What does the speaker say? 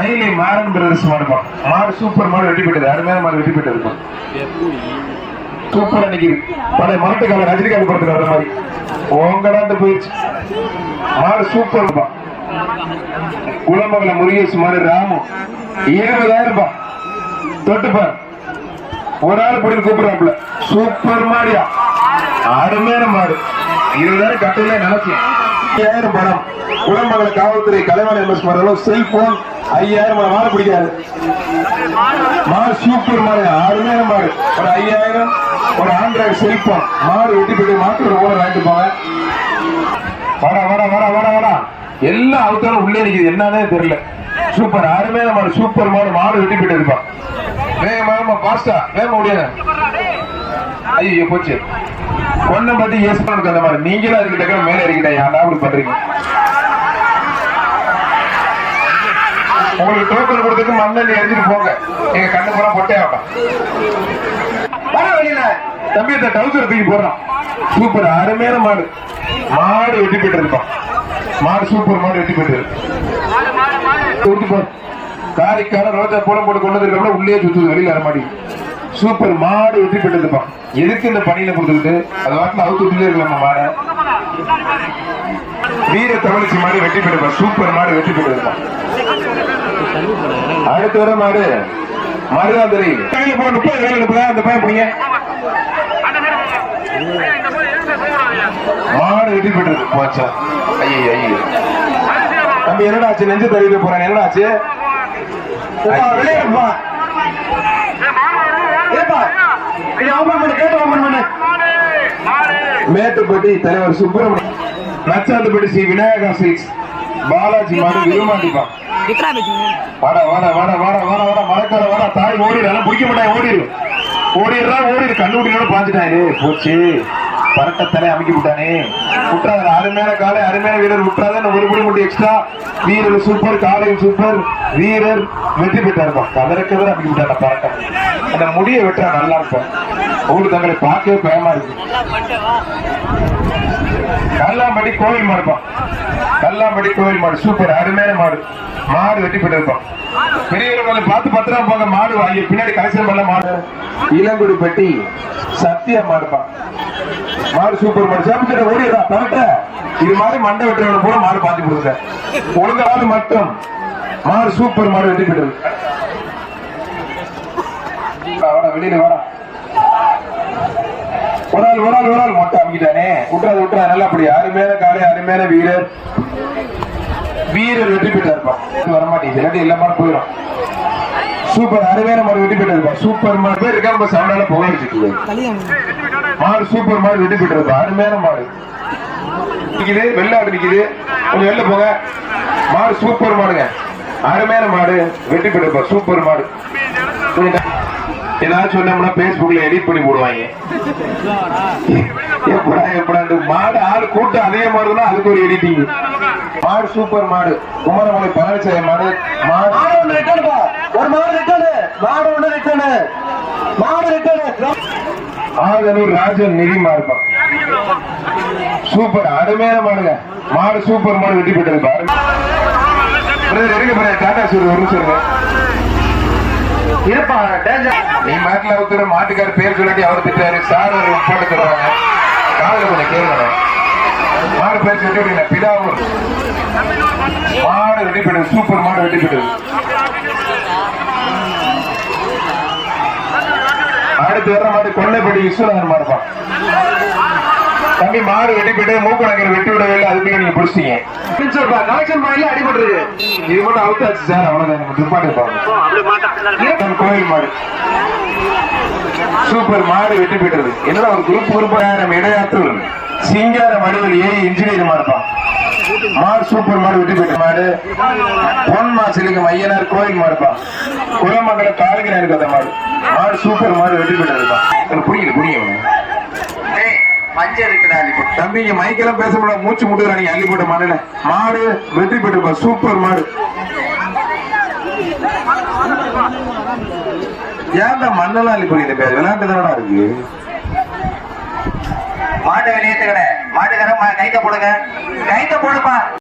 மயிலை மாறன் பிரதர்ஸ் மாடுப்பா. மாடு சூப்பர் மாடு வெட்டி போயிட்டது. அருமையான மாடு வெட்டி போயிட்டது. சூப்பரா நிக்குது. பழைய மாட்டுக்கால ரஜினிகாந்த் படத்துல வர மாதிரி ஓங்கடாண்டு போயிடுச்சு. மாடு சூப்பர்ப்பா. குளமங்கல முருகேஷ் மாடு ராமு 20,000 தொட்டுப்பார். ஒரு ஆள் போட்டு கூப்பிடுறாப்புல. சூப்பர் மாடியா, அருமையான மாடு. 20,000 கட்டல நினைச்சேன். 5,000 பணம். குளமங்கல காவல்துறை கலைவாணி எம்எஸ் மாடு. செல்போன் 5,000 மாடு பிடிக்காது. மாடு சூப்பர் மாடு, அருமையான மாடு. ஒரு 5,000 ஒரு ஆண்ட்ராய்டு செல்போன். மாடு வெட்டி போட்டு மாட்டு ஓனர் வாங்கிட்டு போங்க. வாடா வாடா வாடா வாடா வாடா. எல்லாம் அவுத்தாலும் உள்ளே நிக்குது, என்னன்னே தெரியல. சூப்பர் அருமையான மாடு, சூப்பர் மாடு. மாடு வெட்டி போயிட்டு இருப்பான். வேகமா பாஸ்டா வேகமா முடியாது. ஐயோ போச்சு. பொண்ணை பத்தி ஏஸ் பண்ண அந்த மாதிரி நீங்களும் அதுக்கு தக்க மேல இருக்கீங்க. யாரா அப்படி பண்றீங்க? உங்களுக்கு டோக்கன் கொடுத்துட்டு மண்ணெண்ணி எரிஞ்சிட்டு போங்க. எங்க கண்ணு பூரா பொட்டே ஆகட்டும். தம்பி இந்த டவுசர் தூக்கி போடுறான். சூப்பர் அருமையான மாடு. மாடு வெட்டி போயிட்டு இருப்பான். மாடு சூப்பர் மாடு வெட்டி போயிட்டு காரிக்கார ரோஜா போட போட்டு கொண்டு வந்திருக்க உள்ளே சுத்துது, வெளியில வர மாட்டேங்குது. சூப்பர் மாடு வெட்டி போயிட்டு இருப்பான். எதுக்கு இந்த பணியில கொடுத்துட்டு அது வாட்டில் அவுத்துட்டே இருக்கலாம். மாட வீர தமிழ்ச்சி மாடு வெட்டி போயிட்டு சூப்பர் மாடு வெட்டி போயிட்டு இருப்பான். அடுத்து வர மாடு மருதாந்திரி கையில போ. 30 வேலை எடுப்பதா அந்த பையன் பிடிங்க. மாடு வெட்டி போயிட்டு போச்சா. ஐயோ ஐயோ தம்பி என்னடா ஆச்சு? நெஞ்சு தருவிக்க போறேன். என்னடா ஆச்சு? மேட்டுப்பட்டி தலைவர் சுப்பிரமணியம், நச்சாந்துப்பட்டி ஸ்ரீ விநாயகா சில்க்ஸ் பாலாஜி மாடு விரும்பாண்டிப்பான். வாடா வாடா வாடா வாடா வாடா வாடா மரக்கார வாடா. தாய் ஓடிடு, பிடிக்க மாட்டாங்க. ஓடிடு கண்டுபிடிக்கணும் பாஞ்சுட்டாரு. போச்சு பரட்டத்தனை அமைக்கி விட்டானே. விட்டாத அருமையான காலை, அருமையான வீரர் விட்டாத. ஒரு முடி மட்டும் எக்ஸ்ட்ரா. வீரர் சூப்பர், காலையும் சூப்பர். வீரர் வெற்றி பெற்றாருப்பா. கதறக்கதற அமைக்கி விட்டாங்க பரட்டம். அந்த முடியை வெட்டா நல்லா இருக்கும். ஊரு தங்களை பார்க்கவே பயமா இருக்கு. கல்லாம்பட்டி கோவில் மாடுப்பா. கல்லாம்பட்டி கோவில் மாடு சூப்பர் அருமையான மாடு. மாடு வெட்டி போட்டிருப்பான். பெரியவர்களை பார்த்து பத்திரமா போங்க. மாடு வாங்கி பின்னாடி கலெக்ஷன் பண்ண மாடு. இளங்குடிப்பட்டி சத்தியா மாடுப்பான். மாடு சூப்பர் மாடு. சேமிச்சிட்ட ஓடிடுறா பரட்ட. இது மாதிரி மண்டை வெட்டுறவனை போல மாடு பார்த்து கொடுங்க. ஒழுங்காவது மட்டும் மாடு சூப்பர் மாடு வெட்டி போயிட்டு. வெளியில வாடா. ஒரு ஆள் மொட்டை அமைக்கிட்டானே. விட்டுறா நல்லா. அப்படி அருமையான காலை, அருமையான வீரர் வெட்டி போயிட்டா இருப்பான். வரமாட்டேங்குது, இல்லாட்டி எல்லா மாடு போயிடும். சூப்பர் அருமையான மாடு வெட்டி போயிட்டு இருப்பான். சூப்பர் மாடு பேர் இருக்கா நம்ம சவுண்டால புகழ் வச்சுட்டு. மாடு சூப்பர் மாடு வெட்டி போயிட்டு இருப்பான். அருமையான மாடு நிக்குது, வெள்ளாடு நிக்குது. கொஞ்சம் வெளில போங்க. மாடு சூப்பர் மாடுங்க, அருமையான மாடு வெட்டி போயிட்டு இருப்பான். சூப்பர் மாடு. ஏதாவது சொன்னோம்னா பேஸ்புக்ல எடிட் பண்ணி போடுவாங்க. மாடு ஆளு கூட்டம் அதே மாதிரிதான் அதுக்கு ஒரு எடிட்டிங். மாடு சூப்பர் மாடு. குமரமலை பழனிசாமி மாடு. ஆதனூர் ராஜன் நிதி மாடுப்பா. சூப்பர் அருமையான மாடுங்க. மாடு சூப்பர் மாடு வெட்டி போயிட்டு இருப்பாரு. டாடா சூர் ஒரு சொல்லுங்க. நீ மாட்டில் அவுத்துற மாட்டுக்கார பேர் சொல்லாட்டி அவர் திட்டாரு. சார் ஒரு போட்டு தருவாங்க. காலையில் கொஞ்சம் கேளுங்க. மாடு பேர் சொல்லி பிதாவூர் மாடு வெட்டி போயிடுது. சூப்பர் மாடு வெட்டி போயிடுது. அடுத்து வர மாடு கொள்ளைப்படி விஸ்வநாதன் மாடுப்பான். தம்பி மாடு வெட்டி போயிட்டு மூக்கணங்கிற வெட்டி விடவே இல்லை. அதுக்கு நீங்க பிடிச்சிட்டீங்க. கலெக்ஷன் பண்ணல அடிபட்டு. இது மட்டும் அவுத்தாச்சு சார். அவ்வளவுதான். கோயில் மாடு சூப்பர் மாடு வெட்டி போயிட்டு. என்னடா ஒரு குரூப் நம்ம இடையாற்றூர் சிங்கார மடுவல் ஏறி இன்ஜினியர் மாடுப்பான். மாடு சூப்பர் மாடு வெட்டி போயிட்டு. மாடு பொன்மா சிலிங்கம் ஐயனார் கோயில் மாடுப்பான். குளமங்கல காலகிரி இருக்கு அந்த மாடு. மாடு சூப்பர் மாடு வெட்டி போயிட்டு இருப்பான். புரியுது தம்பி இங்க மைக்கெல்லாம் பேச முடியாது. மூச்சு முட்டுக்கிறான். நீங்க அள்ளி போட்ட மாடுல மாடு வெற்றி பெற்று சூப்பர் மாடு. ஏன்டா மண்ணெல்லாம் அள்ளி போறீங்க? பேர் விளையாட்டு தானடா இருக்கு. மாட்டை வெளியேற்றுக்கிற மாட்டுக்கார கைத்த போடுங்க. கைத்த போடுப்பா.